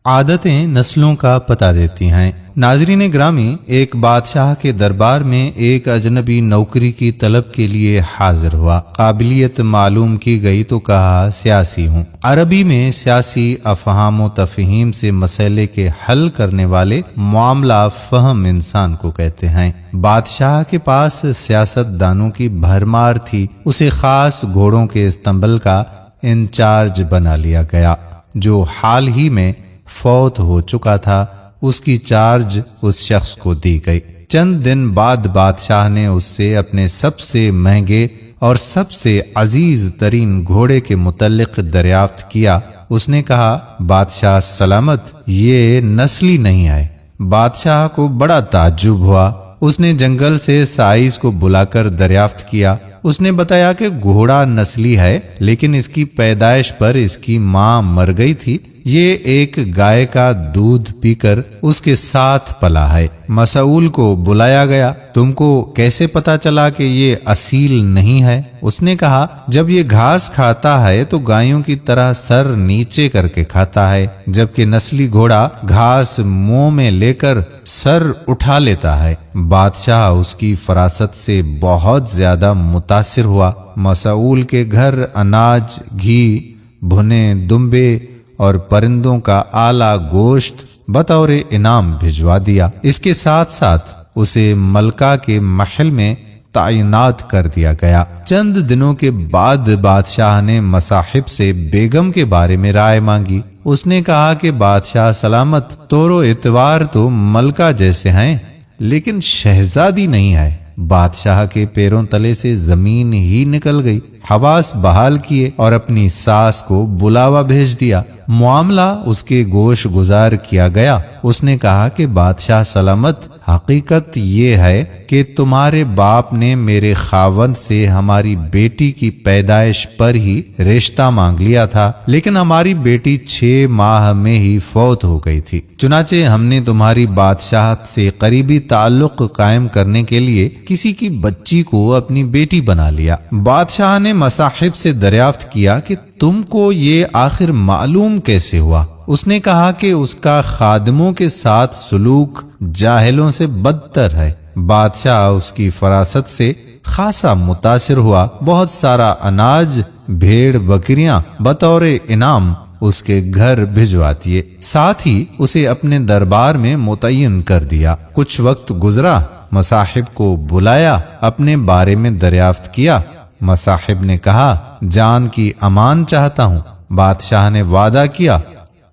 عادتیں نسلوں کا پتہ دیتی ہیں۔ ناظرین گرامی، ایک بادشاہ کے دربار میں ایک اجنبی نوکری کی طلب کے لیے حاضر ہوا۔ قابلیت معلوم کی گئی تو کہا سیاسی ہوں۔ عربی میں سیاسی افہام و تفہیم سے مسئلے کے حل کرنے والے معاملہ فہم انسان کو کہتے ہیں۔ بادشاہ کے پاس سیاست دانوں کی بھرمار تھی۔ اسے خاص گھوڑوں کے استنبل کا انچارج بنا لیا گیا، جو حال ہی میں فوت ہو چکا تھا۔ اس کی چارج اس شخص کو دی گئی۔ چند دن بعد بادشاہ نے اس سے اپنے سب سے مہنگے اور سب سے عزیز ترین گھوڑے کے متعلق دریافت کیا۔ اس نے کہا، بادشاہ سلامت، یہ نسلی نہیں ہے۔ بادشاہ کو بڑا تعجب ہوا۔ اس نے جنگل سے سائز کو بلا کر دریافت کیا۔ اس نے بتایا کہ گھوڑا نسلی ہے، لیکن اس کی پیدائش پر اس کی ماں مر گئی تھی۔ یہ ایک گائے کا دودھ پی کر اس کے ساتھ پلا ہے۔ مسئول کو بلایا گیا۔ تم کو کیسے پتا چلا کہ یہ اصیل نہیں ہے؟ اس نے کہا، جب یہ گھاس کھاتا ہے تو گایوں کی طرح سر نیچے کر کے کھاتا ہے، جبکہ نسلی گھوڑا گھاس منہ میں لے کر سر اٹھا لیتا ہے۔ بادشاہ اس کی فراست سے بہت زیادہ متاثر ہوا۔ مسئول کے گھر اناج، گھی، بھنے دمبے اور پرندوں کا اعلیٰ گوشت بطور انعام بھجوا دیا۔ اس کے ساتھ ساتھ اسے ملکہ کے محل میں تعینات کر دیا گیا۔ چند دنوں کے بعد بادشاہ نے مصاحب سے بیگم کے بارے میں رائے مانگی۔ اس نے کہا کہ بادشاہ سلامت، طور و اعتبار تو ملکہ جیسے ہیں، لیکن شہزادی نہیں ہے۔ بادشاہ کے پیروں تلے سے زمین ہی نکل گئی۔ حواس بحال کیے اور اپنی ساس کو بلاوا بھیج دیا۔ معاملہ اس کے گوش گزار کیا گیا۔ اس نے کہا کہ بادشاہ سلامت، حقیقت یہ ہے کہ تمہارے باپ نے میرے خاوند سے ہماری بیٹی کی پیدائش پر ہی رشتہ مانگ لیا تھا، لیکن ہماری بیٹی 6 ماہ میں ہی فوت ہو گئی تھی۔ چنانچہ ہم نے تمہاری بادشاہت سے قریبی تعلق قائم کرنے کے لیے کسی کی بچی کو اپنی بیٹی بنا لیا۔ بادشاہ نے مصاحب سے دریافت کیا کہ تم کو یہ آخر معلوم کیسے ہوا؟ اس نے کہا کہ اس کا خادموں کے ساتھ سلوک جاہلوں سے بدتر ہے۔ بادشاہ اس کی فراست سے خاصا متاثر ہوا۔ بہت سارا اناج، بھیڑ بکریاں بطور انعام اس کے گھر بھجوا دیے، ساتھ ہی اسے اپنے دربار میں متعین کر دیا۔ کچھ وقت گزرا، مصاحب کو بلایا، اپنے بارے میں دریافت کیا۔ مصاحب نے کہا، جان کی امان چاہتا ہوں۔ بادشاہ نے وعدہ کیا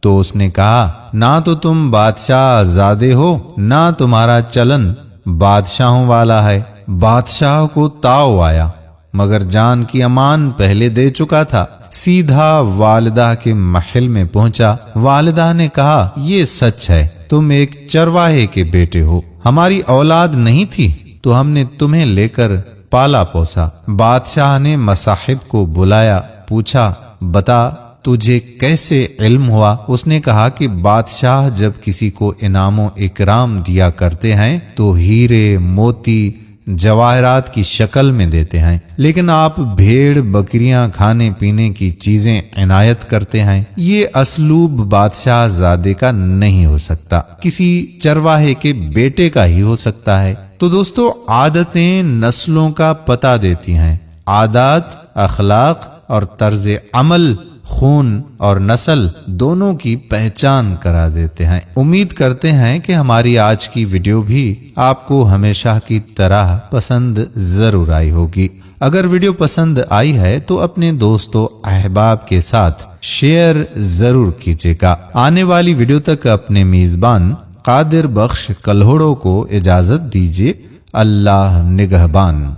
تو اس نے کہا، نہ تو تم بادشاہ زادے ہو، نہ تمہارا چلن بادشاہوں والا ہے۔ بادشاہ کو تاؤ آیا، مگر جان کی امان پہلے دے چکا تھا۔ سیدھا والدہ کے محل میں پہنچا۔ والدہ نے کہا، یہ سچ ہے، تم ایک چرواہے کے بیٹے ہو۔ ہماری اولاد نہیں تھی تو ہم نے تمہیں لے کر پالا پوسا۔ بادشاہ نے مصاحب کو بلایا، پوچھا، بتا تجھے کیسے علم ہوا؟ اس نے کہا کہ بادشاہ جب کسی کو انعام و اکرام دیا کرتے ہیں تو ہیرے، موتی، جواہرات کی شکل میں دیتے ہیں، لیکن آپ بھیڑ بکریاں، کھانے پینے کی چیزیں عنایت کرتے ہیں۔ یہ اسلوب بادشاہ زادے کا نہیں ہو سکتا، کسی چرواہے کے بیٹے کا ہی ہو سکتا ہے۔ تو دوستو، عادتیں نسلوں کا پتہ دیتی ہیں۔ عادات، اخلاق اور طرز عمل خون اور نسل دونوں کی پہچان کرا دیتے ہیں۔ امید کرتے ہیں کہ ہماری آج کی ویڈیو بھی آپ کو ہمیشہ کی طرح پسند ضرور آئی ہوگی۔ اگر ویڈیو پسند آئی ہے تو اپنے دوستوں احباب کے ساتھ شیئر ضرور کیجیے گا۔ آنے والی ویڈیو تک اپنے میزبان قادر بخش کلہوڑوں کو اجازت دیجیے۔ اللہ نگہبان۔